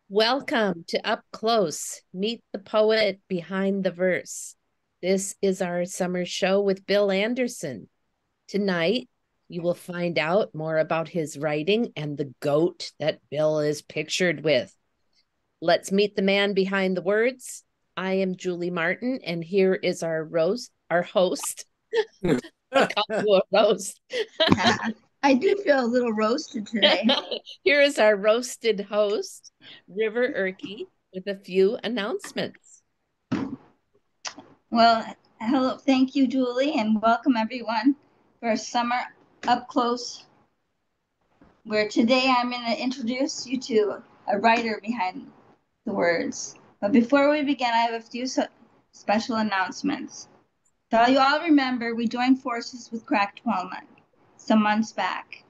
Welcome to Up Close. Meet the poet behind the verse. This is our summer show with Bill Anderson. Tonight, you will find out more about his writing and the goat that Bill is pictured with. Let's meet the man behind the words. I am Julie Martin, and here is our host. I call you a roast. I do feel a little roasted today. Here is our roasted host, River Erkey, with a few announcements. Well, hello, thank you, Julie, and welcome everyone for a summer up close, where today I'm going to introduce you to a writer behind the words. But before we begin, I have a few special announcements. So you all remember we joined forces with Cracked Walnut some months back.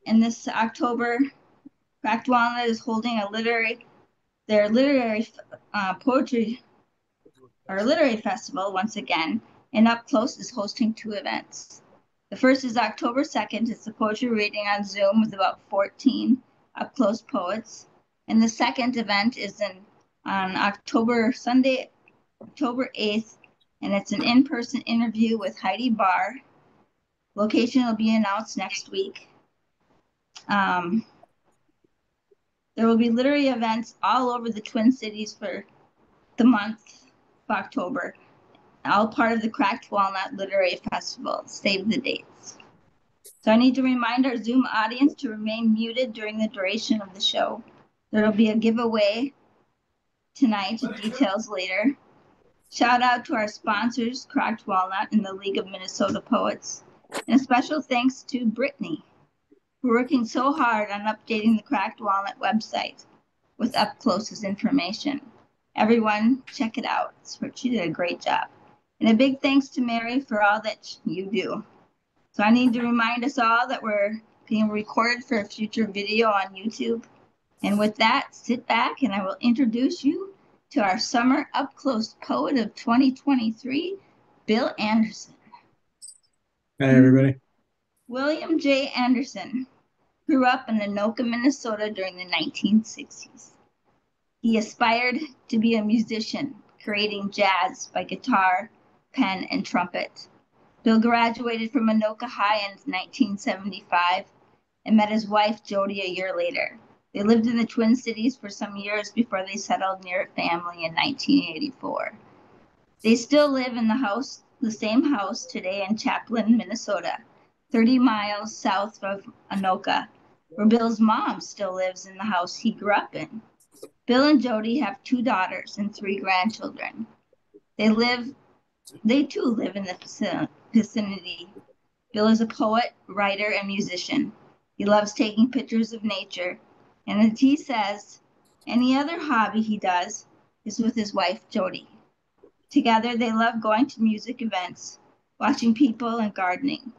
And this October, Cracked Walnut is holding their literary poetry our literary festival once again, and Up Close is hosting two events. The first is October 2nd. It's a poetry reading on Zoom with about 14 up close poets. And the second event is on Sunday, October 8th, and it's an in-person interview with Heidi Barr. Location will be announced next week. There will be literary events all over the Twin Cities for the month of October, all part of the Cracked Walnut Literary Festival. Save the dates. So I need to remind our Zoom audience to remain muted during the duration of the show. There will be a giveaway tonight, details later. Shout out to our sponsors, Cracked Walnut and the League of Minnesota Poets. And a special thanks to Brittany for working so hard on updating the Cracked Walnut website with up closest information. Everyone, check it out. She did a great job. And a big thanks to Mary for all that you do. So I need to remind us all that we're being recorded for a future video on YouTube. And with that, sit back and I will introduce you to our summer up close poet of 2023, Bill Anderson. Hi, everybody. William J. Anderson grew up in Anoka, Minnesota during the 1960s. He aspired to be a musician, creating jazz by guitar, pen, and trumpet. Bill graduated from Anoka High in 1975 and met his wife, Jody, a year later. They lived in the Twin Cities for some years before they settled near family in 1984. They still live in the same house today in Chaplin, Minnesota, 30 miles south of Anoka, where Bill's mom still lives in the house he grew up in. Bill and Jody have two daughters and three grandchildren. They too live in the vicinity. Bill is a poet, writer, and musician. He loves taking pictures of nature, and as he says, any other hobby he does is with his wife, Jody. Together, they love going to music events, watching people, and gardening.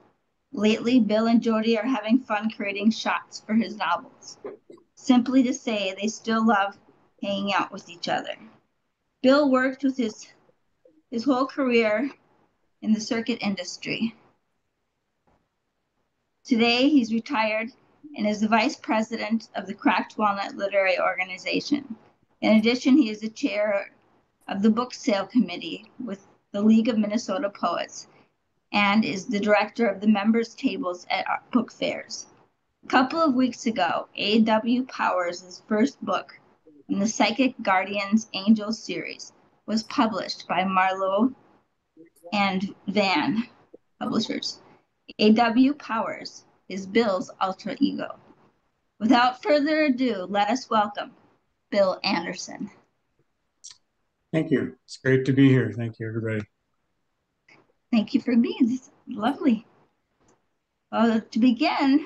Lately, Bill and Jody are having fun creating shots for his novels. Simply to say, they still love hanging out with each other. Bill worked with his whole career in the circuit industry. Today, he's retired and is the vice president of the Cracked Walnut Literary Organization. In addition, he is the chair of the book sale committee with the League of Minnesota Poets and is the director of the members' tables at book fairs. A couple of weeks ago, A.W. Powers' first book in the Psychic Guardians Angels series was published by Marlowe and Van Publishers. A.W. Powers is Bill's alter ego. Without further ado, let us welcome Bill Anderson. Thank you. It's great to be here. Thank you, everybody. Thank you for being this. Lovely. To begin,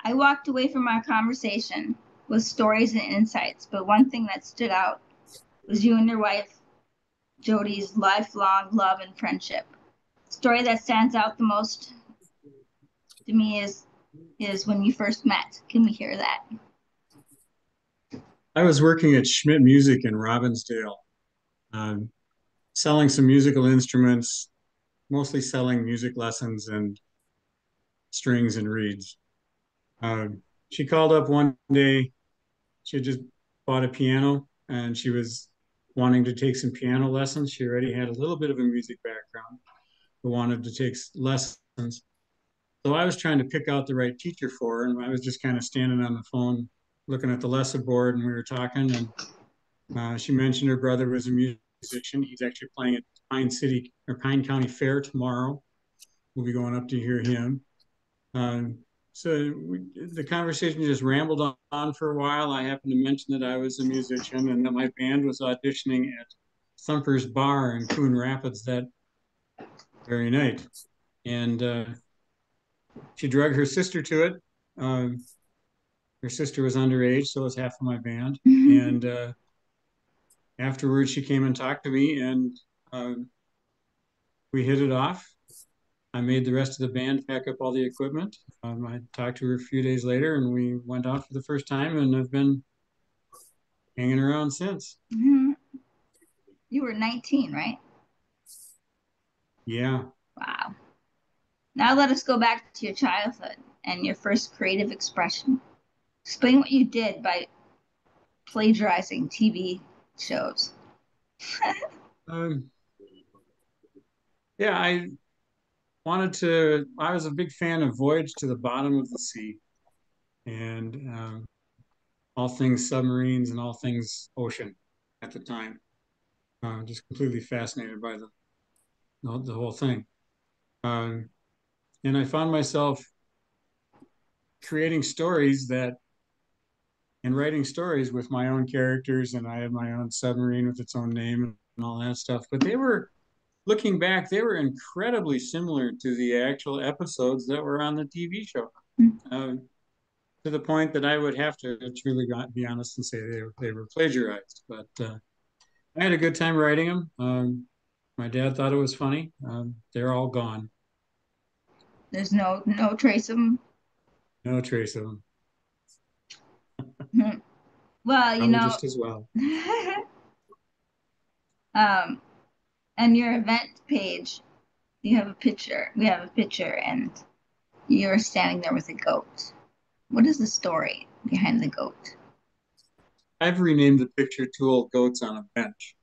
I walked away from our conversation with stories and insights, but one thing that stood out was you and your wife, Jody's lifelong love and friendship. The story that stands out the most to me is when you first met. Can we hear that? I was working at Schmidt Music in Robbinsdale, um, selling some musical instruments, mostly selling music lessons and strings and reeds. She called up one day. She had just bought a piano, and she was wanting to take some piano lessons. She already had a little bit of a music background, but wanted to take lessons. So I was trying to pick out the right teacher for her, and I was just kind of standing on the phone looking at the lesson board, and we were talking, and she mentioned her brother was a musician. He's actually playing at Pine City or Pine County Fair tomorrow. We'll be going up to hear him. Um, the conversation just rambled on for a while. I happened to mention that I was a musician and that my band was auditioning at Thumper's Bar in Coon Rapids that very night. And she drug her sister to it. Her sister was underage, so was half of my band. And afterwards, she came and talked to me, and we hit it off. I made the rest of the band pack up all the equipment. I talked to her a few days later, and we went out for the first time, and have been hanging around since. You were 19, right? Yeah. Wow. Now let us go back to your childhood and your first creative expression. Explain what you did by plagiarizing TV shows. Um, yeah, I was a big fan of Voyage to the Bottom of the Sea and all things submarines and all things ocean at the time. Just completely fascinated by the whole thing. And I found myself creating stories and writing stories with my own characters, and I had my own submarine with its own name and all that stuff. But looking back, they were incredibly similar to the actual episodes that were on the TV show. To the point that I would have to truly be honest and say they were plagiarized. But I had a good time writing them. My dad thought it was funny. They're all gone. There's no trace of them. No trace of them. Well, Probably just as well. And your event page, you have a picture. We have a picture, and you're standing there with a goat. What is the story behind the goat? I've renamed the picture Two Old Goats on a Bench.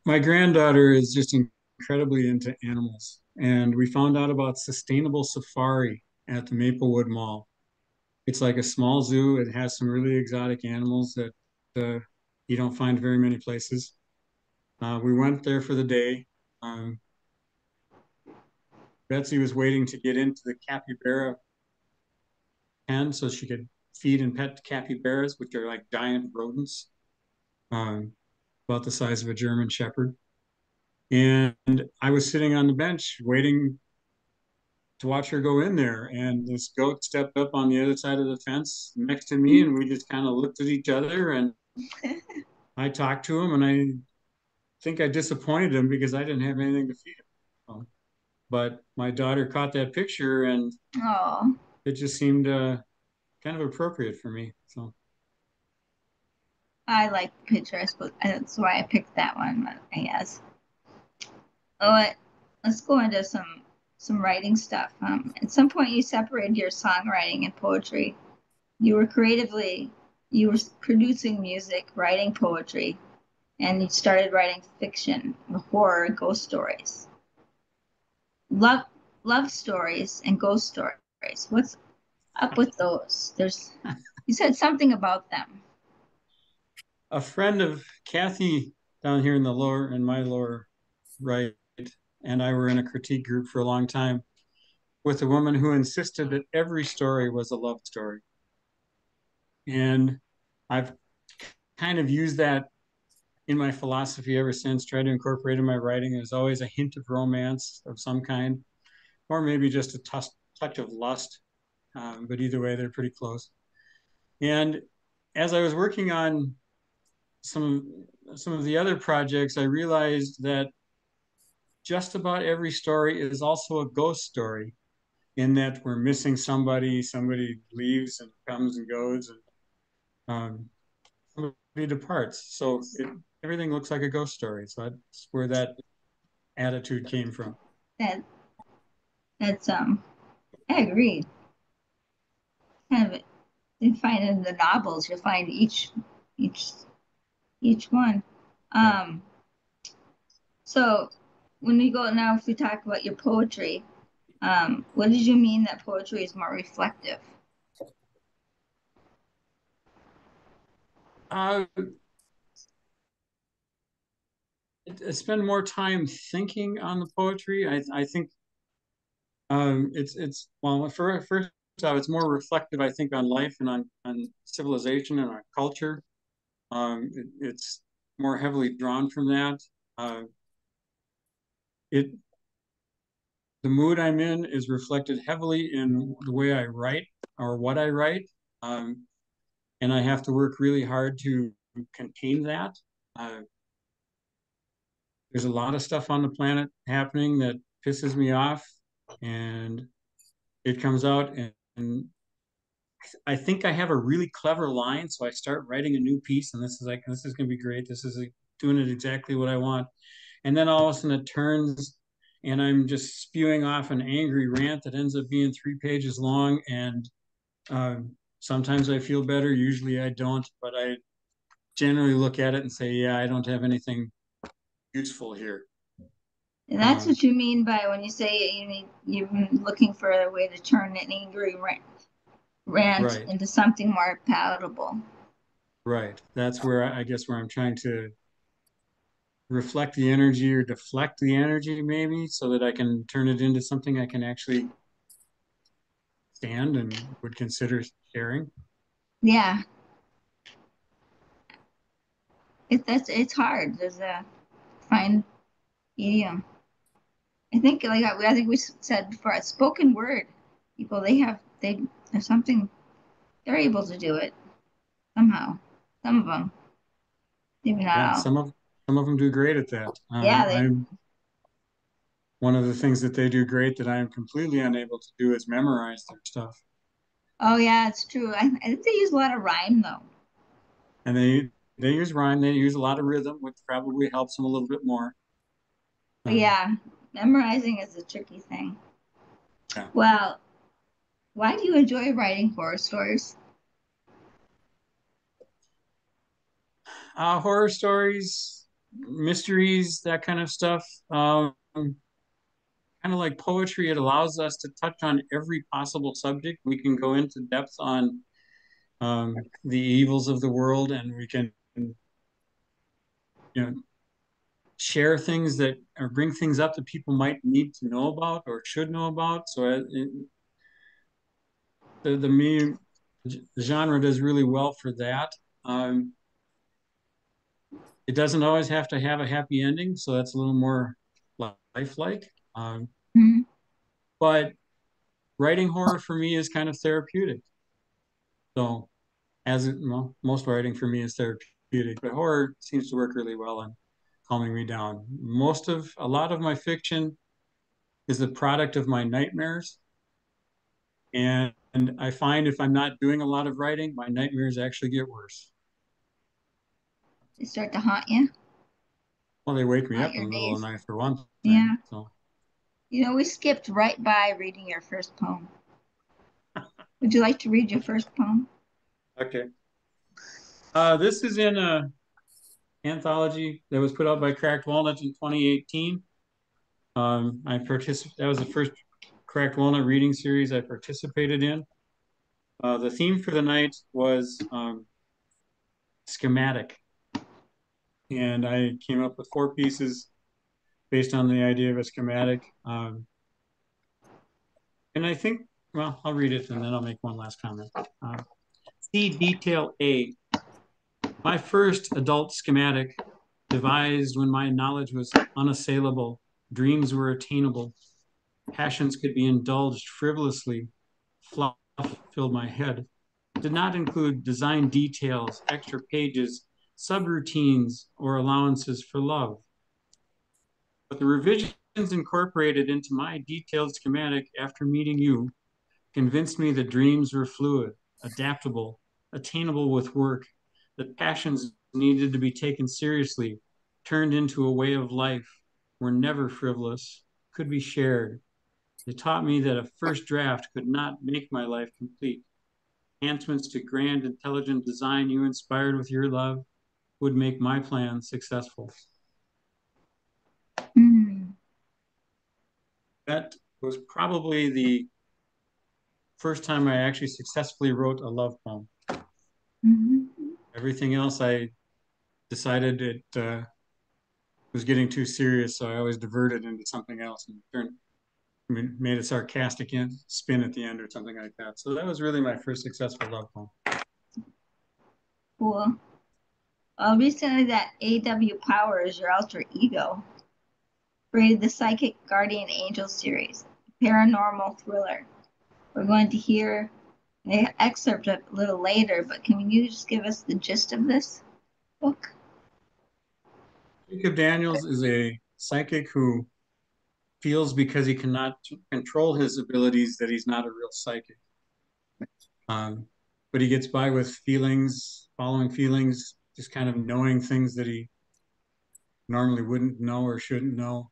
My granddaughter is just incredibly into animals, and we found out about Sustainable Safari at the Maplewood Mall. It's like a small zoo. It has some really exotic animals that you don't find very many places. We went there for the day. Betsy was waiting to get into the capybara pen so she could feed and pet capybaras, which are like giant rodents, about the size of a German Shepherd. And I was sitting on the bench waiting to watch her go in there. And this goat stepped up on the other side of the fence next to me, and we just kind of looked at each other. And I talked to him, and I think I disappointed him because I didn't have anything to feed him. But my daughter caught that picture, and it just seemed kind of appropriate for me. So I like the picture. I suppose that's why I picked that one, I guess. Oh, let's go into some writing stuff. At some point, you separated your songwriting and poetry. You were producing music, writing poetry, and you started writing fiction, horror, ghost stories. Love stories and ghost stories. What's up with those? You said something about them. A friend of Kathy down here in my lower right, and I were in a critique group for a long time with a woman who insisted that every story was a love story. And I've kind of used that in my philosophy ever since, tried to incorporate in my writing. There's always a hint of romance of some kind, or maybe just a touch of lust. But either way, they're pretty close. And as I was working on some of the other projects, I realized that just about every story is also a ghost story, in that we're missing somebody leaves and comes and goes, and somebody departs. So everything looks like a ghost story. So that's where that attitude came from. That's I agree. Kind of You find in the novels, you'll find each one. So when we go now, if we talk about your poetry, what did you mean that poetry is more reflective? I spend more time thinking on the poetry. I think it's well, first off, it's more reflective, I think, on life and on civilization and on culture. It's more heavily drawn from that. Uh, it the mood I'm in is reflected heavily in the way I write or what I write, and I have to work really hard to contain that. Uh, there's a lot of stuff on the planet happening that pisses me off, and it comes out, and I think I have a really clever line, so I start writing a new piece, and this is going to be great. This is doing it exactly what I want, and then all of a sudden it turns, and I'm just spewing off an angry rant that ends up being 3 pages long, and sometimes I feel better. Usually I don't, but I generally look at it and say, yeah, I don't have anything useful here. And that's what you mean by when you say you're looking for a way to turn an angry rant right into something more palatable. right. That's where I guess where I'm trying to reflect the energy or deflect the energy maybe so that I can turn it into something I can actually stand and would consider sharing. Yeah, it's hard. There's a fine medium. I think we said before, a spoken word people they have something, they're able to do it somehow. Some of them, maybe not Yeah, all. some of them do great at that. Yeah, I'm one of the things that they do great that I am completely unable to do is memorize their stuff. oh yeah, it's true. I think they use a lot of rhyme though. And they use rhyme, they use a lot of rhythm, which probably helps them a little bit more. But yeah, memorizing is a tricky thing. Yeah. Well, why do you enjoy writing horror stories? Horror stories, mysteries, that kind of stuff. Kind of like poetry, it allows us to touch on every possible subject. We can go into depth on the evils of the world, and we can, you know, share things that or bring things up that people might need to know about or should know about. So the genre does really well for that. Um, it doesn't always have to have a happy ending, so that's a little more lifelike. Mhm. But writing horror for me is kind of therapeutic. So well, most writing for me is therapeutic, but horror seems to work really well on calming me down. A lot of my fiction is the product of my nightmares. And I find if I'm not doing a lot of writing, my nightmares actually get worse. They start to haunt you, Well, they wake me haunt up in your the middle of days. the night for one thing. Yeah. So, We skipped right by reading your first poem. Would you like to read your first poem? okay. This is in a anthology that was put out by Cracked Walnut in 2018. That was the first Cracked Walnut reading series I participated in. The theme for the night was schematic, and I came up with 4 pieces based on the idea of a schematic. And I think, well, I'll read it and then I'll make one last comment. See detail A. My first adult schematic, devised when my knowledge was unassailable, dreams were attainable, passions could be indulged frivolously, fluff filled my head, did not include design details, extra pages, subroutines, or allowances for love. But the revisions incorporated into my detailed schematic after meeting you convinced me that dreams were fluid, adaptable, attainable with work, that passions needed to be taken seriously, turned into a way of life, were never frivolous, could be shared. They taught me that a first draft could not make my life complete. enhancements to grand, intelligent design you inspired with your love would make my plan successful. Mm. That was probably the first time I actually successfully wrote a love poem. Mm-hmm. Everything else I decided it was getting too serious, so I always diverted into something else and made a sarcastic spin at the end or something like that. So that was really my first successful love poem. Cool. Recently, that A.W. Power is your alter ego, created the Psychic Guardian Angel series, paranormal thriller. We're going to hear an excerpt a little later, but can you just give us the gist of this book? Jacob Daniels is a psychic who feels because he cannot control his abilities that he's not a real psychic. But he gets by with feelings, following feelings, just kind of knowing things that he normally wouldn't know or shouldn't know,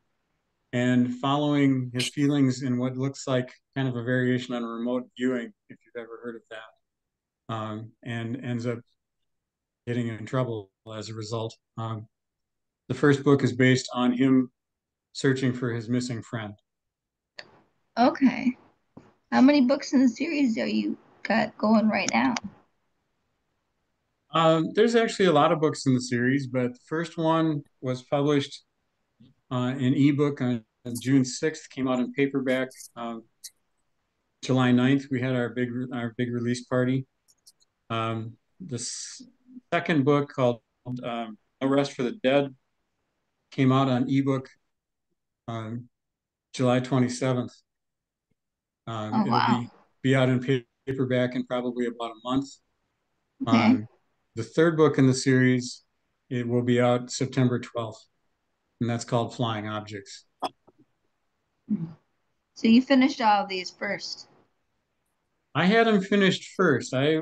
and following his feelings in what looks like kind of a variation on remote viewing, if you've ever heard of that, and ends up getting in trouble as a result. The first book is based on him searching for his missing friend. Okay. How many books in the series are you got going right now? There's actually a lot of books in the series, but the first one was published in ebook on June 6th, came out in paperback July 9th. We had our big release party. The second book called No Rest for the Dead came out on ebook July 27th. Oh, It'll wow. be out in paperback in probably about a month. Okay. The third book in the series, it will be out September 12th, and that's called Flying Objects. So you finished all of these first. I had them finished first. I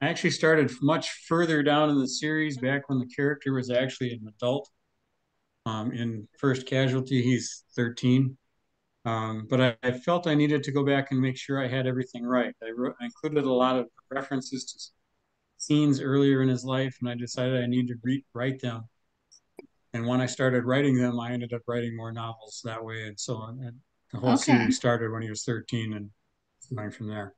actually started much further down in the series back when the character was actually an adult. In First Casualty, he's 13. But I felt I needed to go back and make sure I had everything right. I included a lot of references to scenes earlier in his life, and I decided I needed to rewrite them. And when I started writing them, I ended up writing more novels that way and so on. And the whole Okay. series started when he was 13 and going from there.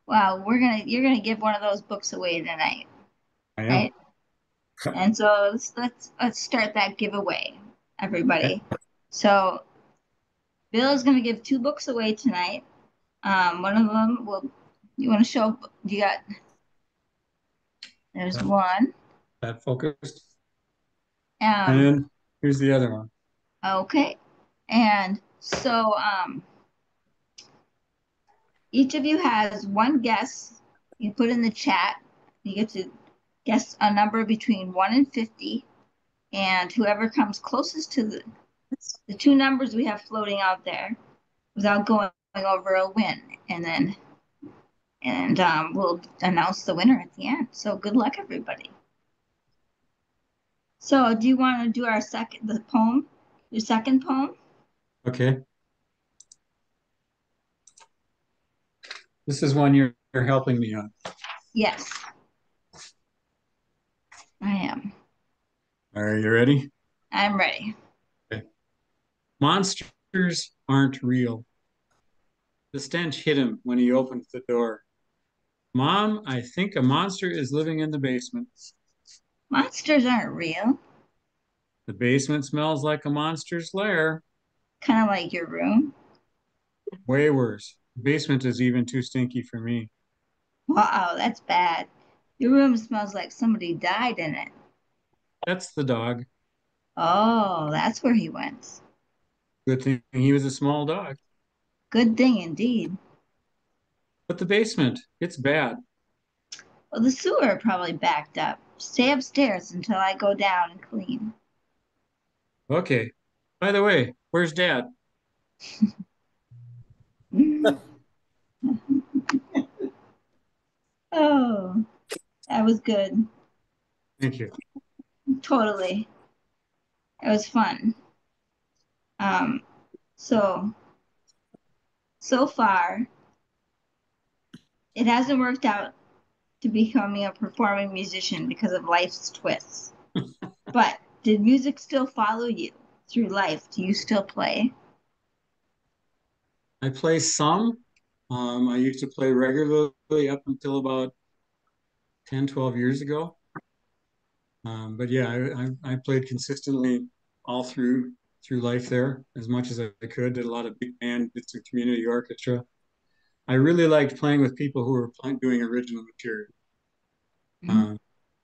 Wow, you're gonna give one of those books away tonight, I am. right? And so let's start that giveaway, everybody. So Bill is gonna give 2 books away tonight. One of them you want to show? There's one. That focused. And Um, then here's the other one. okay. And so each of you has one guess. You put in the chat. You get to guess a number between 1 and 50. And whoever comes closest to the 2 numbers we have floating out there without going over a win. And we'll announce the winner at the end. So good luck, everybody. So do you want to do your second poem? Okay. This is one you're helping me on. Yes, I am. Are you ready? I'm ready. Okay. Monsters aren't real. The stench hit him when he opened the door. Mom, I think a monster is living in the basement. Monsters aren't real. The basement smells like a monster's lair. Kind of like your room. Way worse. The basement is even too stinky for me. Wow, that's bad. Your room smells like somebody died in it. That's the dog. Oh, that's where he went. Good thing he was a small dog. Good thing indeed. But the basement, it's bad. Well, the sewer probably backed up. Stay upstairs until I go down and clean. Okay. By the way, where's Dad? Oh, that was good. Thank you. Totally. It was fun. Um, so so far, it hasn't worked out to becoming a performing musician because of life's twists. But did music still follow you through life? Do you still play? I play some. I used to play regularly up until about 10, 12 years ago. But yeah, I played consistently all through life there as much as I could. Did a lot of big band, did some community orchestra. I really liked playing with people who were doing original material. Mhm. Uh,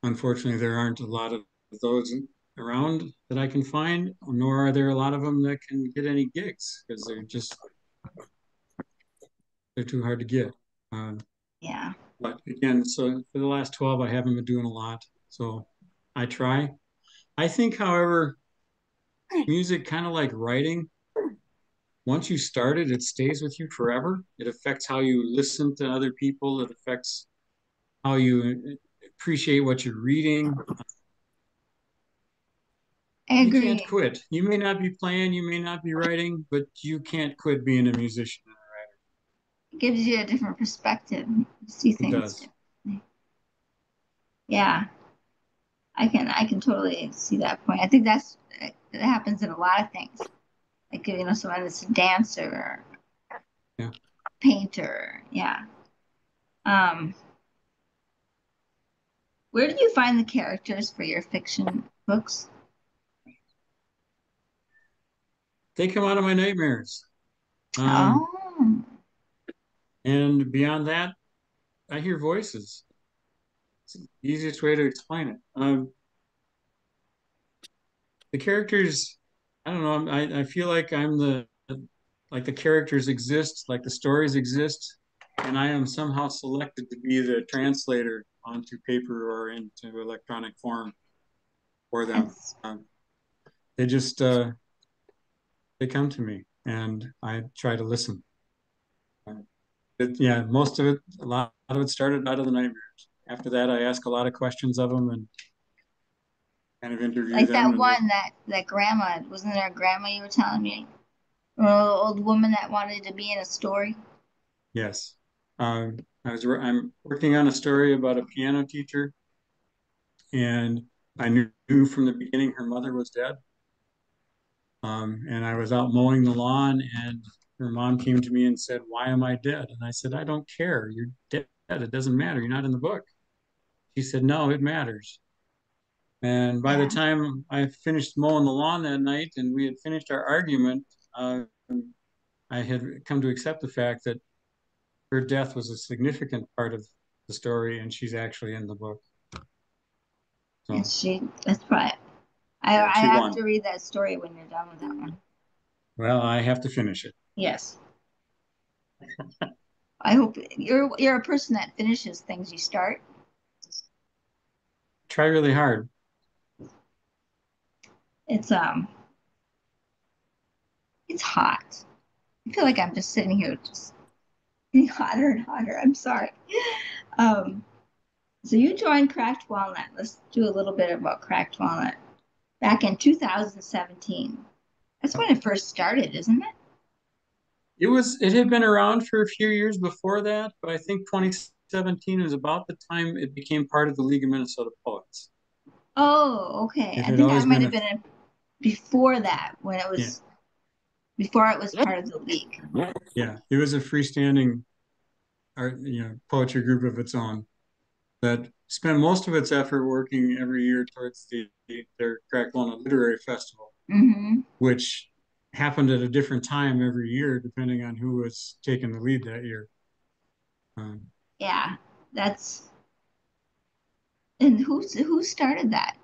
Unfortunately, there aren't a lot of those around that I can find, nor are there a lot of them that can get any gigs because they're too hard to get. Uh, Yeah. but again, so for the last 12, I haven't been doing a lot. So I try. I think, however, music kind of like writing, once you start it, it stays with you forever. It affects how you listen to other people. It affects how you appreciate what you're reading. I You can't agree. quit. You may not be playing, you may not be writing, but you can't quit being a musician. It gives you a different perspective. You see It things does. differently. Yeah, I can totally see that point. I think that happens in a lot of things. Like someone that's a dancer or Yeah. painter. Yeah. Um, where do you find the characters for your fiction books? They come out of my nightmares. Um, Oh, and beyond that, I hear voices. It's the easiest way to explain it. The characters, I don't know, I feel like like the characters exist, like the stories exist, and I am somehow selected to be the translator onto paper or into electronic form for them. it's They just they come to me, and I try to listen. Yeah, most of it, a lot of it started out of the nightmares. After that, I ask a lot of questions of them and kind of interview like them, that and they, one that grandma wasn't there a grandma you were telling me? An old woman that wanted to be in a story. yes. I'm working on a story about a piano teacher, and I knew from the beginning her mother was dead. And I was out mowing the lawn, and her mom came to me and said, "Why am I dead?" And I said, "I don't care. You're dead. It doesn't matter. You're not in the book." She said, "No, it matters." And by the Yeah. time I finished mowing the lawn that night and we had finished our argument, uh, I had come to accept the fact that her death was a significant part of the story, and she's actually in the book. And So, that's probably, I, yeah, I she have won. to read that story when you're done with that one. Well, I have to finish it. Yes. I hope you're a person that finishes things you start. Try really hard. It's it's hot. I feel like I'm just sitting here just getting hotter and hotter. I'm sorry. Um, so you joined Cracked Walnut. Let's do a little bit about Cracked Walnut. Back in 2017. That's when it first started, isn't it? It had been around for a few years before that, but I think 2017 was about the time it became part of the League of Minnesota Poets. Oh, okay. It I had think I always might been have a, been in before that when yeah, before it was part of the league. yeah. It was a freestanding art, poetry group of its own that spent most of its effort working every year towards their Crack Walnut Literary Festival, Mm-hmm. which happened at a different time every year depending on who was taking the lead that year. Um, Yeah, that's and who started that?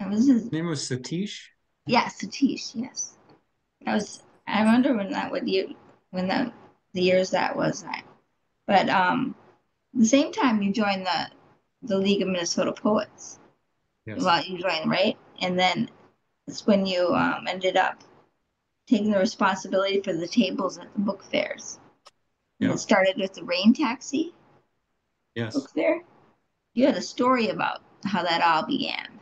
It was his, his name was Satish. yeah, Satish. Yes, I wonder when that would you when the years that was that. But the same time you joined the League of Minnesota Poets. Yes. Well, you joined right, and then it's when you ended up taking the responsibility for the tables at the book fairs. And it Yeah. started with the Rain Taxi Yes. book fair. You had a story about how that all began.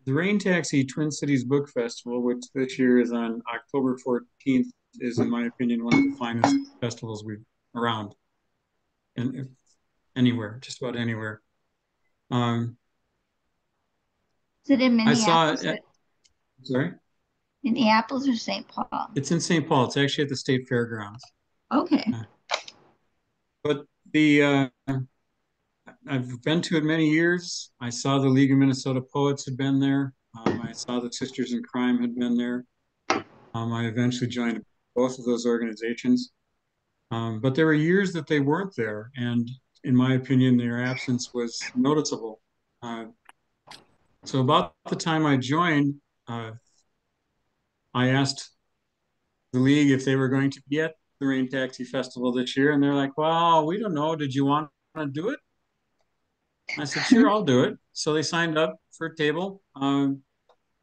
The Rain Taxi Twin Cities Book Festival, which this year is on October 14th is, in my opinion, one of the finest festivals we've around, and anywhere, just about anywhere. Is it in I saw Minneapolis? it. Sorry, Minneapolis or St. Paul? it's in St. Paul. It's actually at the state fairgrounds. Okay. But the I've been to it many years. I saw the League of Minnesota Poets had been there. I saw the Sisters in Crime had been there. I eventually joined both of those organizations. But there were years that they weren't there, and in my opinion, their absence was noticeable. So about the time I joined, I asked the league if they were going to be at the Rain Taxi Festival this year, and they're like, "Well, we don't know. Did you want to do it?" I said, "Sure, I'll do it." So they signed up for a table.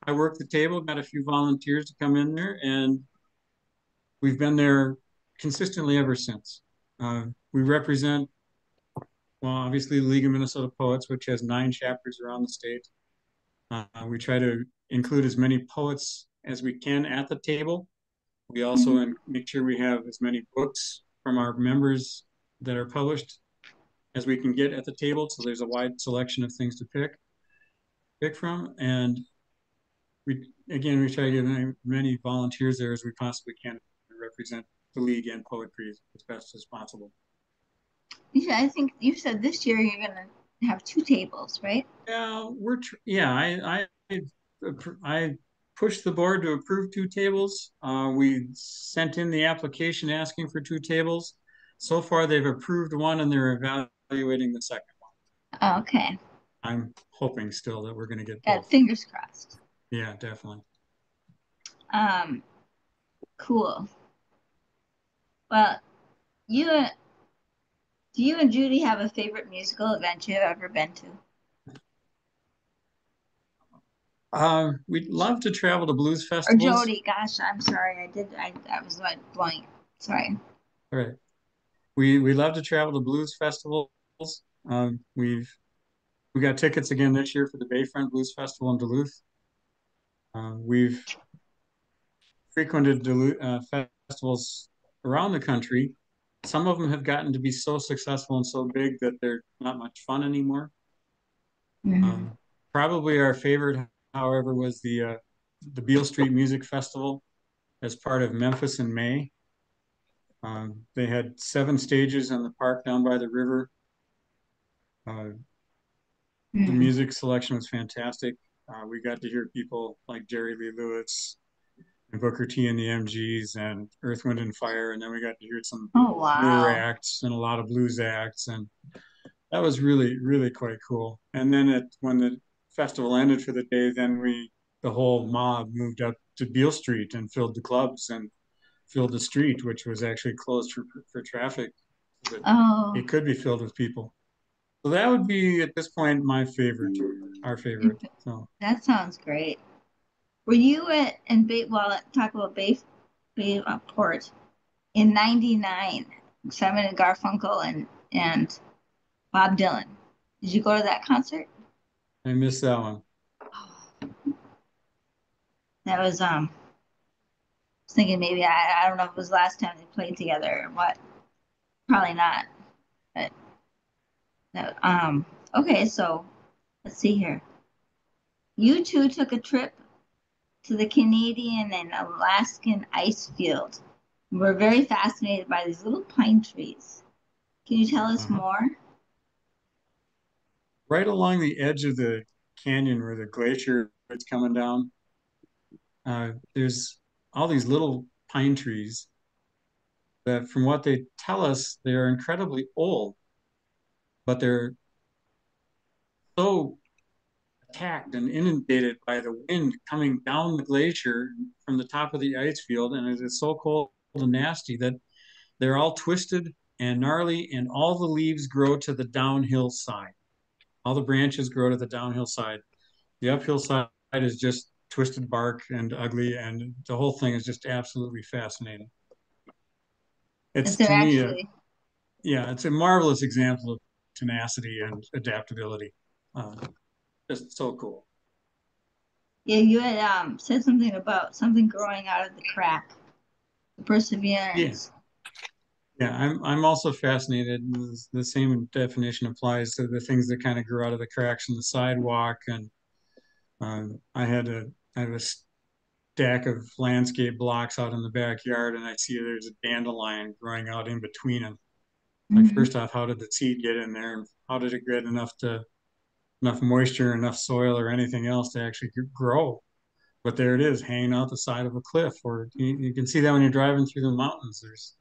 I worked the table, got a few volunteers to come in there, and we've been there consistently ever since. We represent, well, obviously the League of Minnesota Poets, which has 9 chapters around the state. We try to include as many poets as we can at the table. We also make sure we have as many books from our members that are published as we can get at the table. So there's a wide selection of things to pick from. And we try to get many volunteers there as we possibly can to represent the league and poetry as best as possible. Yeah, I think you said this year you're gonna have 2 tables, right? Yeah, I pushed the board to approve 2 tables. We sent in the application asking for 2 tables. So far, they've approved one and they're evaluating the second one. Okay. I'm hoping still that we're going to get both. Fingers crossed. Yeah, definitely. Cool. Well, do you and Judy have a favorite musical event you've ever been to? We'd love to travel to blues Or festivals. Jody, gosh, I'm sorry. I was like blank. Sorry. All right. We love to travel to blues festivals. We got tickets again this year for the Bayfront Blues Festival in Duluth. We've frequented festivals around the country. Some of them have gotten to be so successful and so big that they're not much fun anymore. Probably our favorite, however, was the Beale Street Music Festival as part of Memphis in May. They had 7 stages in the park down by the river. The music selection was fantastic. We got to hear people like Jerry Lee Lewis and Booker T and the MGs and Earth, Wind and Fire, and then we got to hear some newer acts and a lot of blues acts, and that was really, really quite cool. And then when the festival ended for the day, then the whole mob moved up to Beale Street and filled the clubs and filled the street, which was actually closed for traffic. It could be filled with people. So that would be at this point our favorite. So that sounds great. Were you talk about Bayport in '99? Simon and Garfunkel and Bob Dylan. Did you go to that concert? I missed that one. That was I was thinking maybe I don't know if it was last time they played together or what. Probably not. But okay, so let's see here. You two took a trip to the Canadian and Alaskan ice field. We're very fascinated by these little pine trees. Can you tell us more? Right along the edge of the canyon where the glacier is coming down, there's all these little pine trees that, from what they tell us, they're incredibly old, but they're so attacked and inundated by the wind coming down the glacier from the top of the ice field, and it is so cold and nasty that they're all twisted and gnarly, and all the leaves grow to the downhill side. All the branches grow to the downhill side. The uphill side is just twisted bark and ugly, and the whole thing is just absolutely fascinating. It's to me, it's a marvelous example of tenacity and adaptability. Just so cool. Yeah, you had said something about something growing out of the crack. perseverance. Yeah, I'm also fascinated. The same definition applies to the things that kind of grew out of the cracks in the sidewalk. And I have a stack of landscape blocks out in the backyard, and I see there's a dandelion growing out in between them. Like, Mhm. first off, how did the seed get in there, and how did it get enough moisture, enough soil, or anything else to actually grow? But there it is, hanging out the side of a cliff. Or you can see that when you're driving through the mountains. There's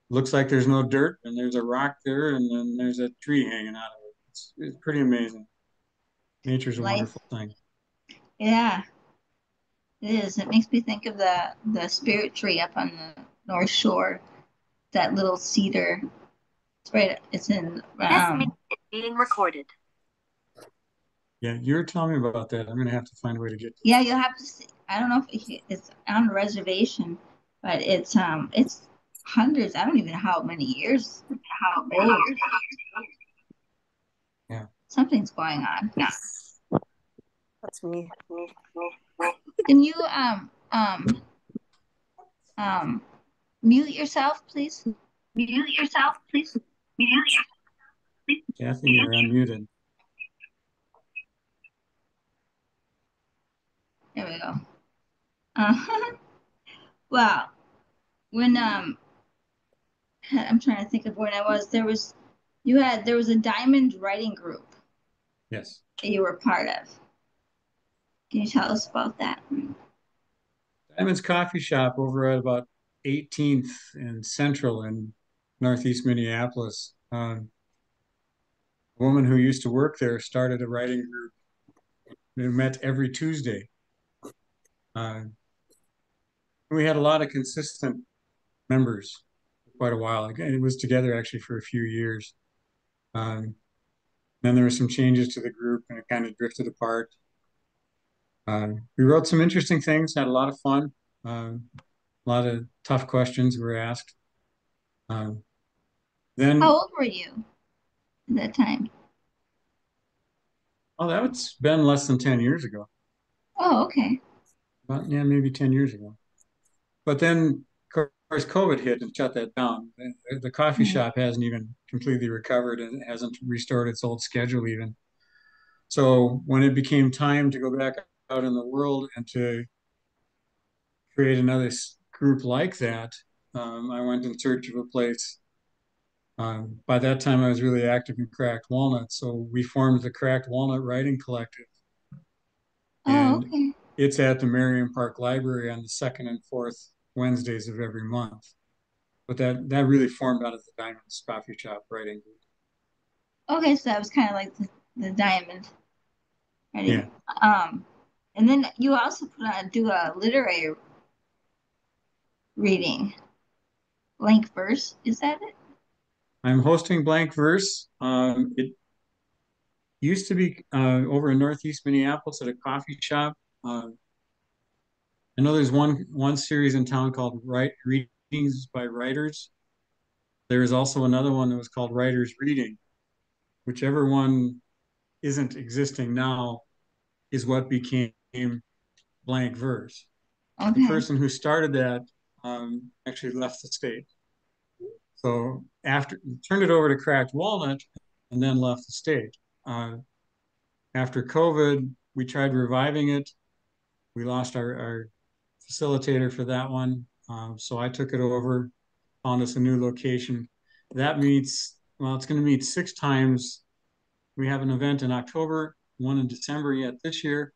looks like there's no dirt, and there's a rock there, and then there's a tree hanging out of it. It's pretty amazing. Nature's a Life. wonderful thing. Yeah, it is. It makes me think of the spirit tree up on the North Shore. That little cedar. It's right. It's in. Being recorded. Yeah, you were telling me about that. I'm gonna have to find a way to get to Yeah, you'll have to see. I don't know if it's on a reservation, but it's hundreds. I don't even know how many years old. that. Yeah. Something's going on. That's me. Can you um mute yourself, please? Mute yourself, please. Kathy, you're unmuted. There we go. Uh, well, when I'm trying to think of when I was there was a diamond writing group Yes. that you were part of. Can you tell us about that? Diamond's Coffee Shop over at about 18th and Central in Northeast Minneapolis. A woman who used to work there started a writing group that met every Tuesday. Uh, we had a lot of consistent members for quite a while. Again, it was together actually for a few years. Um, then there were some changes to the group, and it kind of drifted apart. We wrote some interesting things, had a lot of fun. A lot of tough questions were asked. Um, How then, old were you at that time? oh, that's been less than 10 years ago. Oh, okay. About, yeah, maybe 10 years ago. But then, of course, COVID hit and shut that down. The coffee Mhm. shop hasn't even completely recovered and hasn't restored its old schedule even. So when it became time to go back out in the world and to create another group like that, I went in search of a place. By that time, I was really active in Cracked Walnut, so we formed the Cracked Walnut Writing Collective, Oh, and okay. it's at the Marion Park Library on the second and fourth Wednesdays of every month. But that really formed out of the Diamonds Coffee Shop writing group. Okay, so that was kind of like the diamond Yeah, writing. Um, and then you also do a literary reading, blank verse. Is that it? I'm hosting Blank Verse. It used to be over in Northeast Minneapolis at a coffee shop. Uh, I know there's one series in town called Readings by Writers. There is also another one that was called Writers Reading. Whichever one isn't existing now is what became Blank Verse. The Okay. person who started that actually left the state. So after turned it over to Cracked Walnut and then left the state. Uh, After COVID, we tried reviving it. We lost our facilitator for that one. So I took it over, found us a new location. That meets, well, it's going to meet 6 times. We have an event in October, one in December yet this year.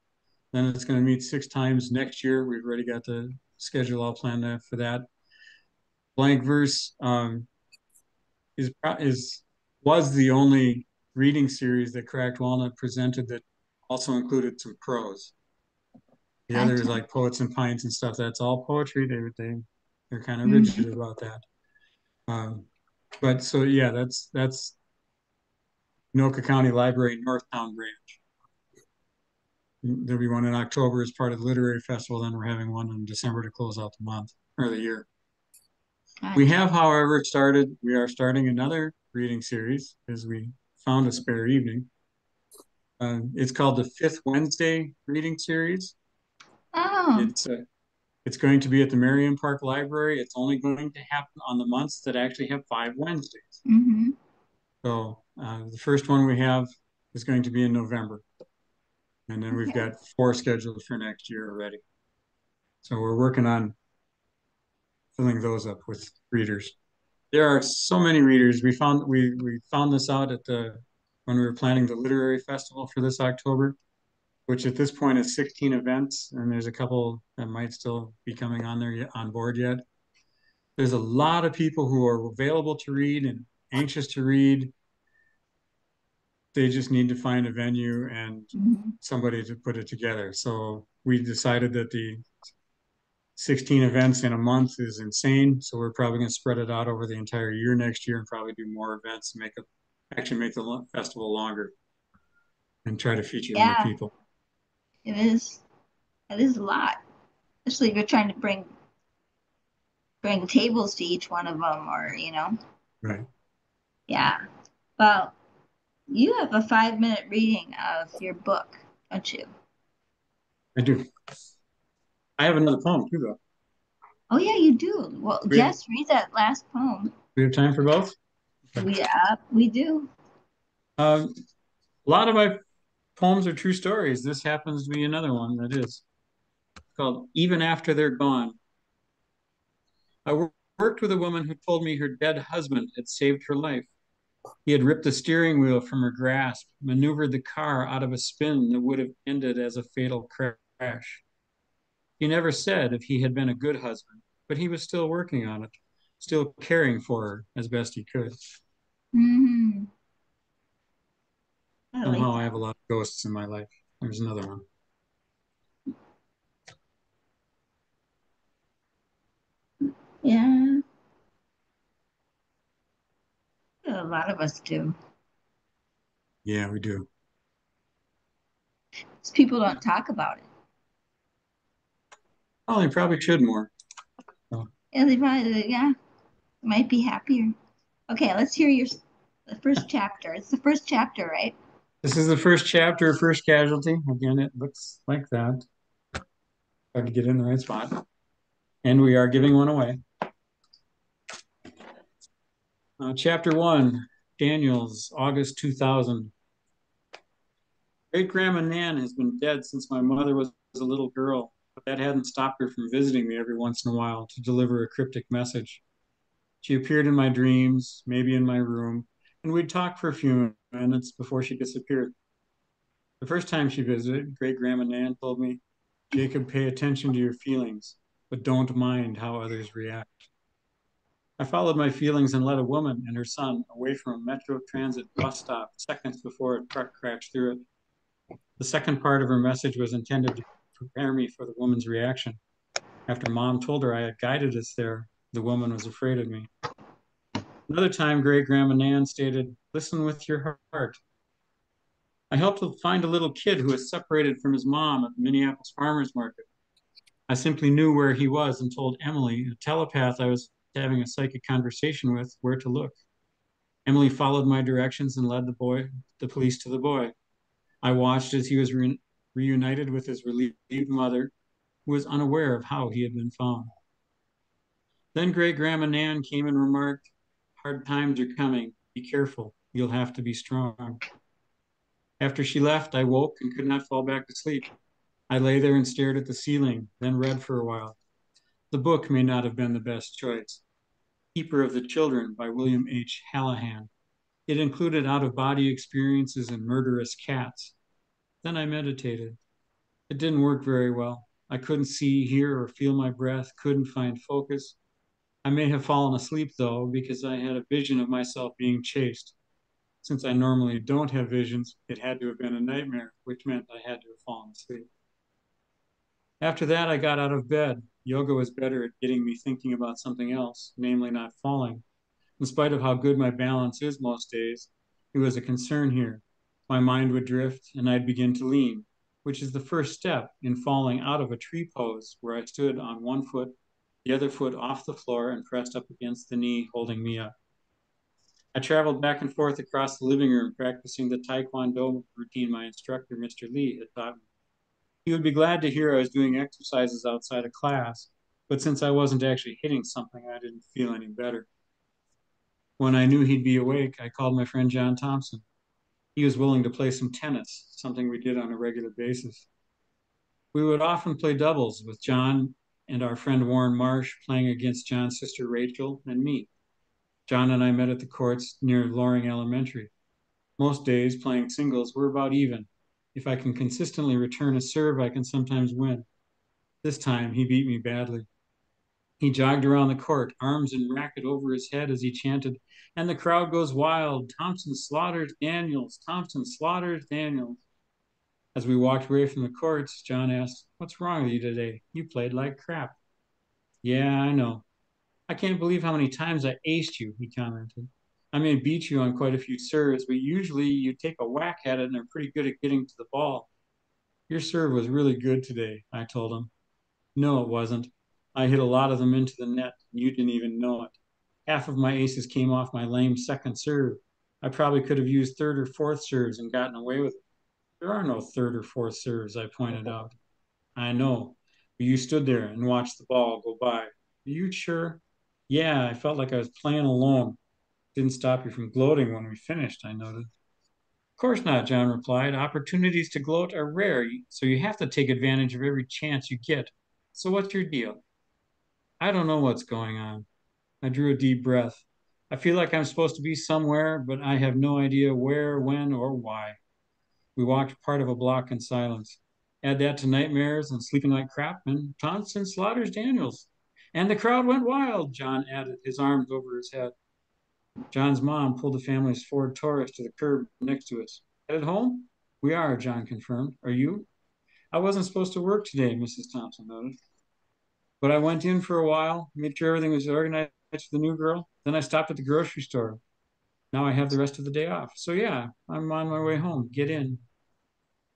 Then it's going to meet 6 times next year. We've already got the schedule all planned for that. Blank Verse is was the only reading series that Cracked Walnut presented that also included some prose. The others Gotcha. like Poets and Pints and stuff, that's all poetry. They're kind of Hmm. rigid about that. Um, but so yeah, that's Anoka County Library Northtown branch. There'll be one in October as part of the literary festival. Then we're having one in December to close out the month or the year. We Gotcha. have, however, we are starting another reading series as we found a spare evening. It's called the Fifth Wednesday Reading Series. Oh, It's It's going to be at the Merriam Park Library. It's only going to happen on the months that actually have 5 Wednesdays. Mm-hmm. So the first one we have is going to be in November. And then we've got 4 scheduled for next year already. So we're working on filling those up with readers. There are so many readers. We found this out at when we were planning the literary festival for this October, which at this point is 16 events, and there's a couple that might still be coming on board yet. There's a lot of people who are available to read and anxious to read. They just need to find a venue and Mm-hmm. somebody to put it together. So we decided that the 16 events in a month is insane. So we're probably going to spread it out over the entire year next year and probably do more events and actually make the festival longer and try to feature more Yeah, people. it is. It is a lot, especially if you're trying to bring tables to each one of them, or Right. Yeah. Well, you have a 5-minute reading of your book, don't you? I do. I have another poem too, though. Oh yeah, you do. Well, We have, yes, read that last poem. we have time for both? We do. A lot of my poems are true stories. This happens to be another one that is. It's called Even After They're Gone. I worked with a woman who told me her dead husband had saved her life. He had ripped the steering wheel from her grasp, maneuvered the car out of a spin that would have ended as a fatal crash. He never said if he had been a good husband, but he was still working on it, still caring for her as best he could. Hmm. I like Somehow I that. have a lot of ghosts in my life. There's another one. Yeah, a lot of us do. Yeah, we do. People don't talk about it. Oh, they probably should more. So, Yeah, they probably, yeah, might be happier. Okay, let's hear the first chapter. It's the first chapter, right? this is the first chapter, First Casualty. Again, it looks like that. Try to get in the right spot. And we are giving one away. Chapter 1, Daniels, August 2000. Great Grandma Nan has been dead since my mother was a little girl, but that hadn't stopped her from visiting me every once in a while to deliver a cryptic message. She appeared in my dreams, maybe in my room, and we'd talk for a few minutes before she disappeared. The first time she visited, Great Grandma Nan told me, Jacob, pay attention to your feelings, but don't mind how others react. I followed my feelings and led a woman and her son away from a Metro Transit bus stop seconds before a truck crashed through it. The second part of her message was intended to prepare me for the woman's reaction. After Mom told her I had guided us there, the woman was afraid of me. Another time, Great Grandma Nan stated, listen with your heart. I helped to find a little kid who was separated from his mom at the Minneapolis Farmers Market. I simply knew where he was and told Emily, a telepath I was having a psychic conversation with, where to look. Emily followed my directions and led the police to the boy. I watched as he was reunited with his relieved mother, who was unaware of how he had been found. Then Great Grandma Nan came and remarked, hard times are coming. Be careful. You'll have to be strong. After she left, I woke and could not fall back to sleep. I lay there and stared at the ceiling, then read for a while. The book may not have been the best choice. Keeper of the Children by William H. Hallahan. It included out-of-body experiences and murderous cats. Then I meditated. It didn't work very well. I couldn't see, hear, or feel my breath, couldn't find focus. I may have fallen asleep, though, because I had a vision of myself being chased. Since I normally don't have visions, it had to have been a nightmare, which meant I had to have fallen asleep. After that, I got out of bed. Yoga was better at getting me thinking about something else, namely not falling. In spite of how good my balance is most days, it was a concern here. My mind would drift and I'd begin to lean, which is the first step in falling out of a tree pose where I stood on one foot, the other foot off the floor and pressed up against the knee, holding me up. I traveled back and forth across the living room, practicing the Taekwondo routine my instructor, Mr. Lee, had taught me. He would be glad to hear I was doing exercises outside of class, but since I wasn't actually hitting something, I didn't feel any better. When I knew he'd be awake, I called my friend John Thompson. He was willing to play some tennis, something we did on a regular basis. We would often play doubles with John and our friend Warren Marsh playing against John's sister Rachel and me. John and I met at the courts near Loring Elementary. Most days, playing singles, we're about even. If I can consistently return a serve, I can sometimes win. This time, he beat me badly. He jogged around the court, arms and racket over his head as he chanted, and the crowd goes wild. Thompson slaughters Daniels. Thompson slaughters Daniels. As we walked away from the courts, John asked, "What's wrong with you today? You played like crap." "Yeah, I know. I can't believe how many times I aced you," he commented. "I may beat you on quite a few serves, but usually you take a whack at it and are pretty good at getting to the ball." "Your serve was really good today," I told him. "No, it wasn't. I hit a lot of them into the net, and you didn't even know it. Half of my aces came off my lame second serve. I probably could have used third or fourth serves and gotten away with it." "There are no third or fourth serves," I pointed out. "I know, but you stood there and watched the ball go by. Are you sure?" "Yeah, I felt like I was playing alone." "Didn't stop you from gloating when we finished," I noted. "Of course not," John replied. "Opportunities to gloat are rare, so you have to take advantage of every chance you get. So what's your deal?" "I don't know what's going on." I drew a deep breath. "I feel like I'm supposed to be somewhere, but I have no idea where, when, or why." We walked part of a block in silence. Add that to nightmares and sleeping like crap, and Thompson slaughters Daniels. "And the crowd went wild," John added, his arms over his head. John's mom pulled the family's Ford Taurus to the curb next to us. "Headed home?" "We are," John confirmed. "Are you?" "I wasn't supposed to work today," Mrs. Thompson noted. "But I went in for a while, made sure everything was organized for the new girl. Then I stopped at the grocery store. Now I have the rest of the day off. So yeah, I'm on my way home. Get in."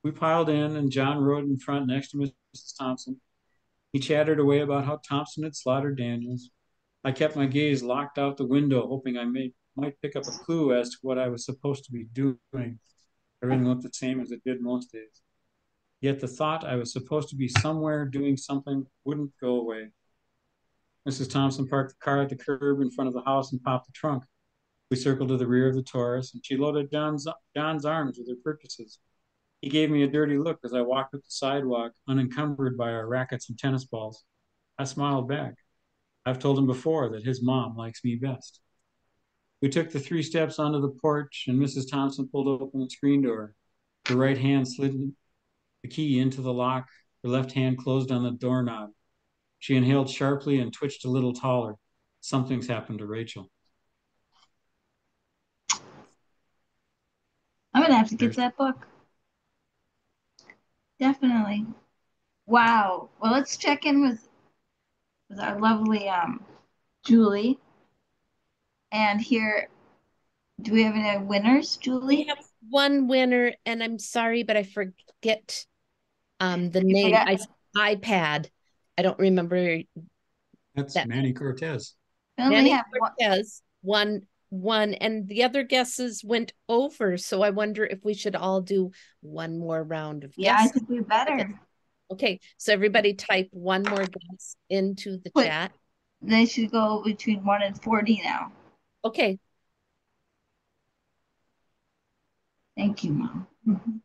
We piled in, and John rode in front next to Mrs. Thompson. He chattered away about how Thompson had slaughtered Daniels. I kept my gaze locked out the window, hoping might pick up a clue as to what I was supposed to be doing. Everything looked the same as it did most days. Yet the thought I was supposed to be somewhere doing something wouldn't go away. Mrs. Thompson parked the car at the curb in front of the house and popped the trunk. We circled to the rear of the Taurus, and she loaded John's arms with her purchases. He gave me a dirty look as I walked up the sidewalk, unencumbered by our rackets and tennis balls. I smiled back. I've told him before that his mom likes me best. We took the 3 steps onto the porch, and Mrs. Thompson pulled open the screen door. Her right hand slid the key into the lock. Her left hand closed on the doorknob. She inhaled sharply and twitched a little taller. Something's happened to Rachel. I'm gonna have to get that book. Definitely. Wow. Well, let's check in with our lovely Julie. And here, do we have any winners, Julie? We have one winner, and I'm sorry, but I forget the name. iPad. I don't remember. That's that. Manny Cortez. Manny Cortez won, and the other guesses went over. So I wonder if we should all do one more round of guesses. Yeah, I think we better. Okay, so everybody type one more guess into the chat. They should go between 1 and 40 now. Okay. Thank you, Mom. Mm-hmm.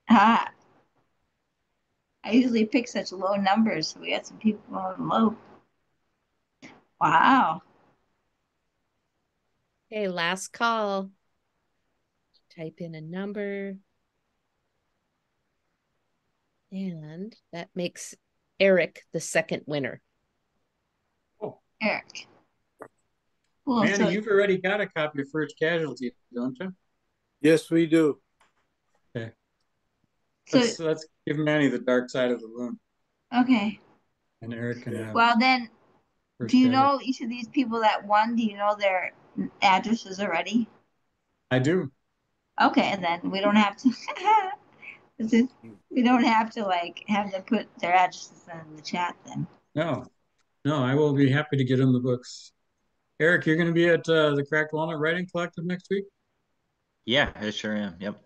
Ah, I usually pick such low numbers, so we got some people on low. Wow. Okay, last call. Type in a number. And that makes Eric the second winner. Oh, Eric. Cool. Manny, So you've already got a copy of First Casualty, don't you? Yes, we do. Okay. Let's give Manny the dark side of the moon. Okay. And Eric can have. Well, then, do you know each of these people that won? Do you know their addresses already? I do. Okay, and then we don't have to. We don't have to like have them put their addresses in the chat then. No, no, I will be happy to get them the books. Eric, you're going to be at the Cracked Walnut Writing Collective next week? Yeah, I sure am. Yep.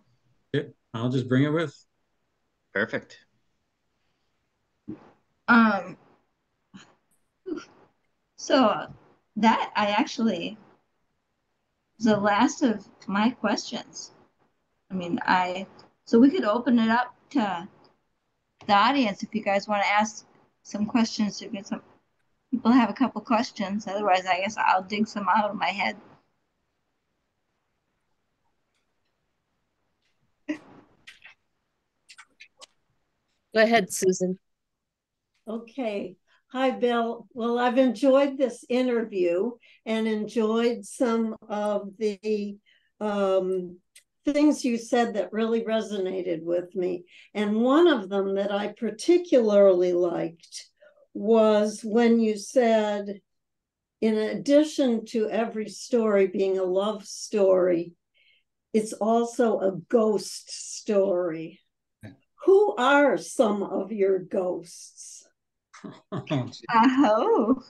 I'll just bring it with. Perfect. So that I actually was the last of my questions. I mean, so we could open it up to the audience if you guys want to ask some questions. If some people have a couple questions, otherwise, I guess I'll dig some out of my head. Go ahead, Susan. Okay. Hi, Bill. Well, I've enjoyed this interview and enjoyed some of the things you said that really resonated with me. And one of them that I particularly liked was when you said, in addition to every story being a love story, it's also a ghost story. Who are some of your ghosts? Oh.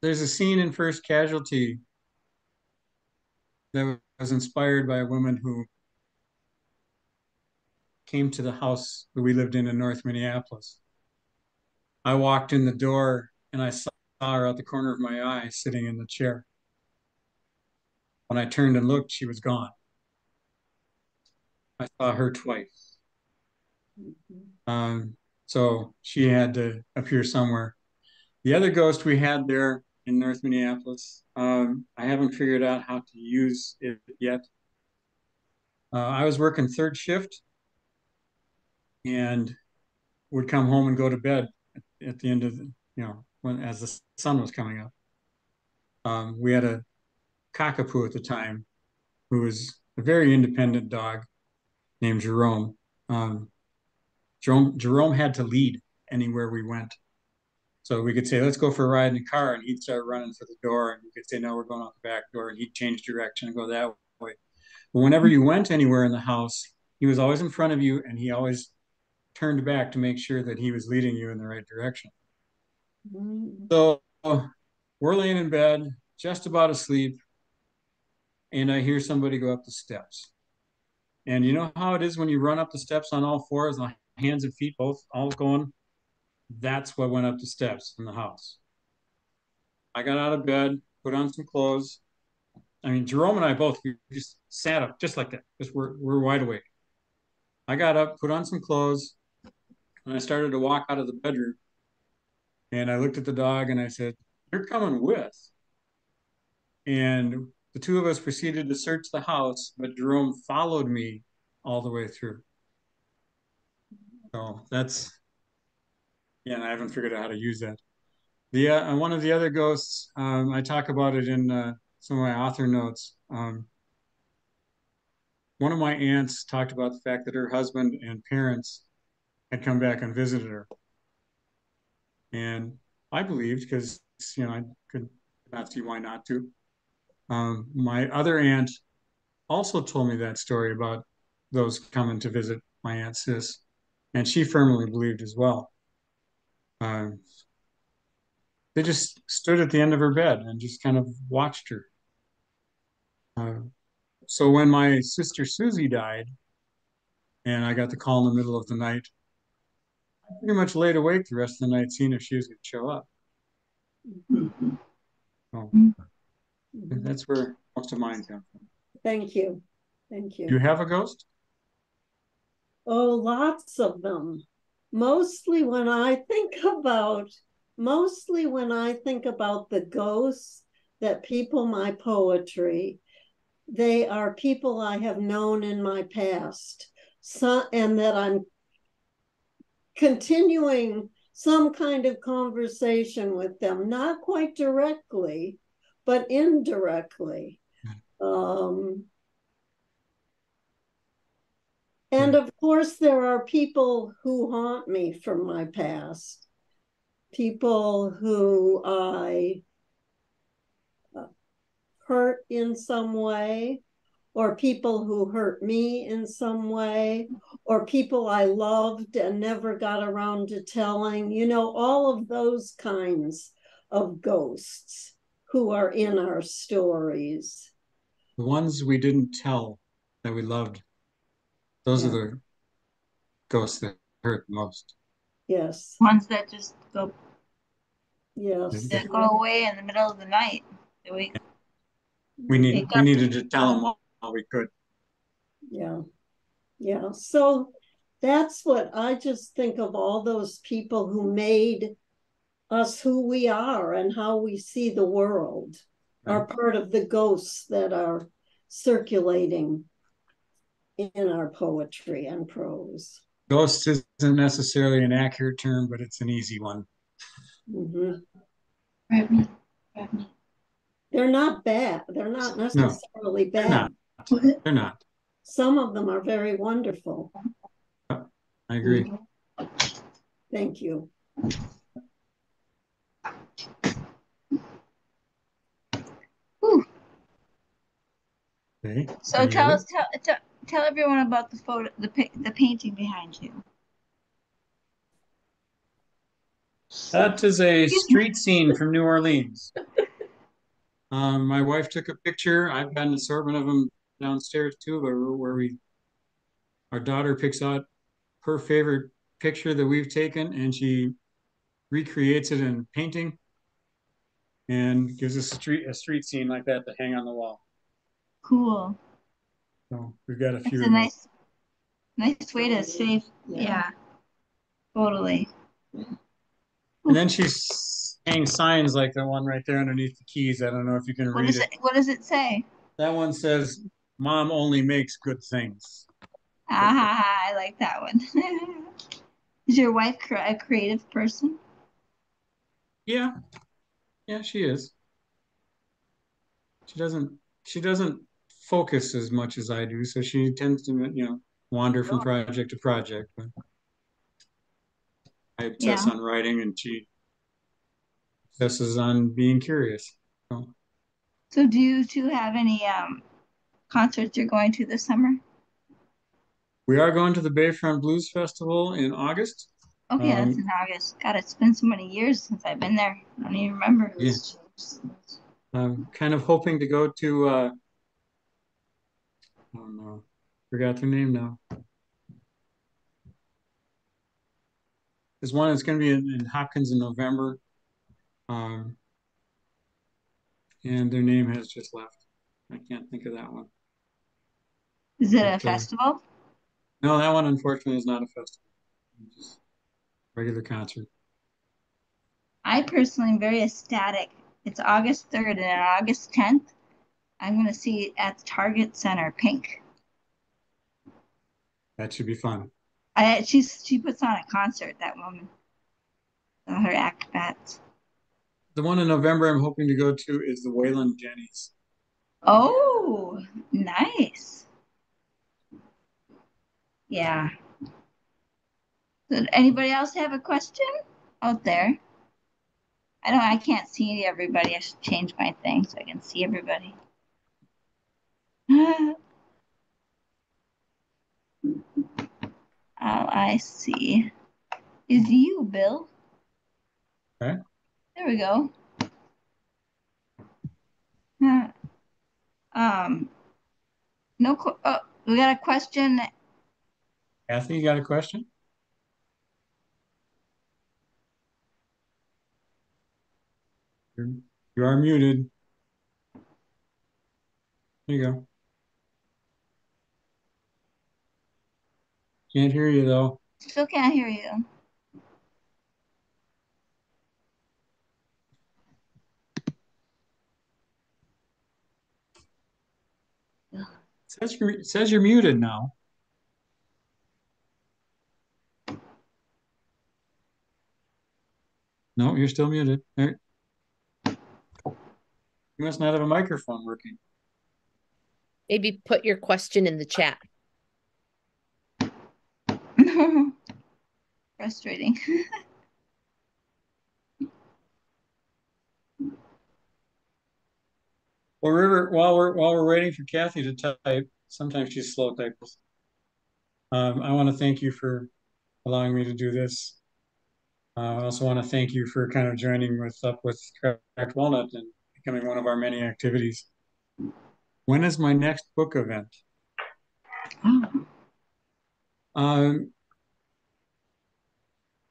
There's a scene in First Casualty that was inspired by a woman who came to the house that we lived in North Minneapolis. I walked in the door and I saw her out the corner of my eye sitting in the chair. When I turned and looked, she was gone. I saw her twice. So she had to appear somewhere. The other ghost we had there in North Minneapolis, I haven't figured out how to use it yet. I was working third shift and would come home and go to bed at the end of the, as the sun was coming up. We had a cockapoo at the time who was a very independent dog named Jerome. Jerome had to lead anywhere we went. So we could say, let's go for a ride in the car, and he'd start running for the door, and we could say, no, we're going out the back door, and he'd change direction and go that way. But whenever you went anywhere in the house, he was always in front of you, and he always turned back to make sure that he was leading you in the right direction. So we're laying in bed, just about asleep, and I hear somebody go up the steps. And you know how it is when you run up the steps on all fours, the hands and feet both all going? That's what went up the steps in the house. I got out of bed, put on some clothes. I mean, Jerome and I both, we just sat up just like that. Just we're wide awake. I got up, put on some clothes, and I started to walk out of the bedroom. And I looked at the dog and I said, "You're coming with." And the two of us proceeded to search the house, but Jerome followed me all the way through. So that's, yeah, and I haven't figured out how to use that. The one of the other ghosts, I talk about it in some of my author notes. One of my aunts talked about the fact that her husband and parents had come back and visited her. And I believed, because, I could not see why not to. My other aunt also told me that story about those coming to visit my Aunt Sis, and she firmly believed as well. They just stood at the end of her bed and just kind of watched her. So when my sister Susie died, and I got the call in the middle of the night, I pretty much laid awake the rest of the night seeing if she was going to show up. So that's where most of mine come from. Thank you. Thank you. You have a ghost? Oh, lots of them. Mostly when I think about the ghosts that people my poetry, they are people I have known in my past. And that I'm continuing some kind of conversation with them, not quite directly, but indirectly. And of course, there are people who haunt me from my past. people who I hurt in some way, or people who hurt me in some way, or people I loved and never got around to telling, all of those kinds of ghosts who are in our stories. The ones we didn't tell that we loved, those are the ghosts that hurt most. Yes. Ones that just go Yes. away in the middle of the night. We needed to tell them all we could. Yeah. Yeah. So that's what I just think of, all those people who made us who we are and how we see the world are part of the ghosts that are circulating in our poetry and prose. Ghost isn't necessarily an accurate term, but it's an easy one. Mm-hmm. Right. They're not bad. They're not necessarily bad. They're not. Some of them are very wonderful. I agree. Thank you. Okay. So tell everyone about the photo, the painting behind you. That is a street scene from New Orleans. My wife took a picture. I've got an assortment of them downstairs too, where our daughter picks out her favorite picture that we've taken, and she recreates it in painting and gives us a street scene like that to hang on the wall. Cool. So we've got a few. It's a nice way to save. Yeah, totally. And then she's hanging signs like the one right there underneath the keys. I don't know if you can read it. What does it say? That one says, "Mom only makes good things." I like that one. Is your wife a creative person? Yeah, she is. She doesn't focus as much as I do, so she tends to, wander from project to project. But I obsess on writing, and she obsesses on being curious. So do you two have any concerts you're going to this summer? We are going to the Bayfront Blues Festival in August. Okay, that's in August. God, it's been so many years since I've been there. I don't even remember. Yeah. I'm kind of hoping to go to, I don't know, forgot their name now. There's one that's going to be in Hopkins in November. And their name has just left. I can't think of that one. Is it a festival? No, that one unfortunately is not a festival. It's just a regular concert. I personally am very ecstatic. It's August 3rd, and on August 10th, I'm going to see at the Target Center Pink. That should be fun. She puts on a concert, that woman. Her acrobats. The one in November I'm hoping to go to is the Waylon Jennings. Oh, nice. Yeah. Did anybody else have a question out there? I can't see everybody. I should change my thing so I can see everybody. All I see is you, Bill. Okay. There we go. We got a question. Kathy, you got a question? You are muted. There you go. Can't hear you though. Still can't hear you. It says you're muted now. No, you're still muted. There. You must not have a microphone working. Maybe put your question in the chat. Frustrating. Well, River, while we're waiting for Kathy to type, sometimes she's slow typist. I want to thank you for allowing me to do this. I also want to thank you for kind of joining up with Cracked Walnut and becoming one of our many activities. When is my next book event?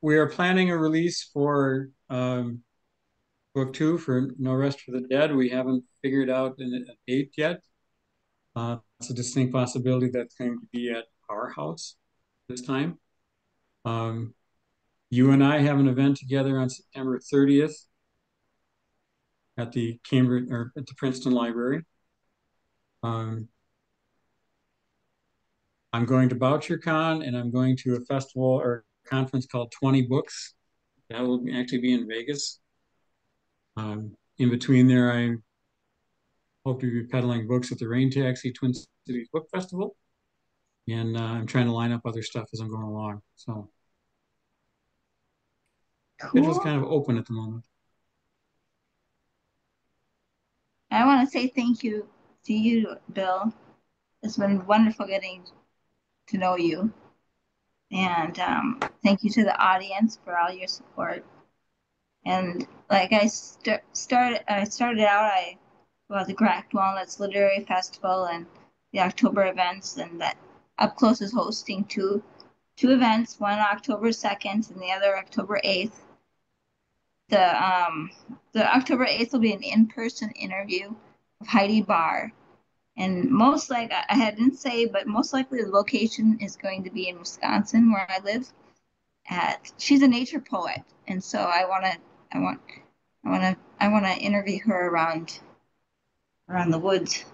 We are planning a release for book 2 for No Rest for the Dead. We haven't figured out a date yet. It's a distinct possibility that's going to be at our house this time. You and I have an event together on September 30th at the Cambridge or at the Princeton Library. I'm going to BoucherCon, and I'm going to a festival or conference called 20 Books. That will actually be in Vegas. In between there, I hope to be peddling books at the Rain Taxi Twin Cities Book Festival. And I'm trying to line up other stuff as I'm going along. So Cool. it was kind of open at the moment. I want to say thank you to you, Bill. It's been wonderful getting to know you. And thank you to the audience for all your support. And like I started out, the Cracked Walnuts Literary Festival and the October events, and that Up Close is hosting two events, one October 2nd and the other October 8th. The October 8th will be an in-person interview of Heidi Barr. And most likely, I didn't say, but most likely the location is going to be in Wisconsin, where I live. She's a nature poet, and so I want to interview her around the woods.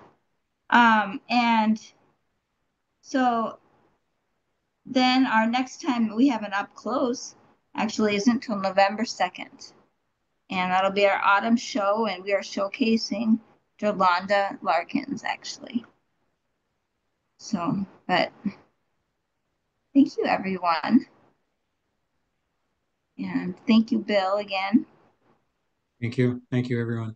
And so then our next time we have an up close actually isn't until November 2nd. And that'll be our autumn show, and we are showcasing Jolanda Larkins, actually. So, but thank you, everyone. And thank you, Bill, again. Thank you. Thank you, everyone.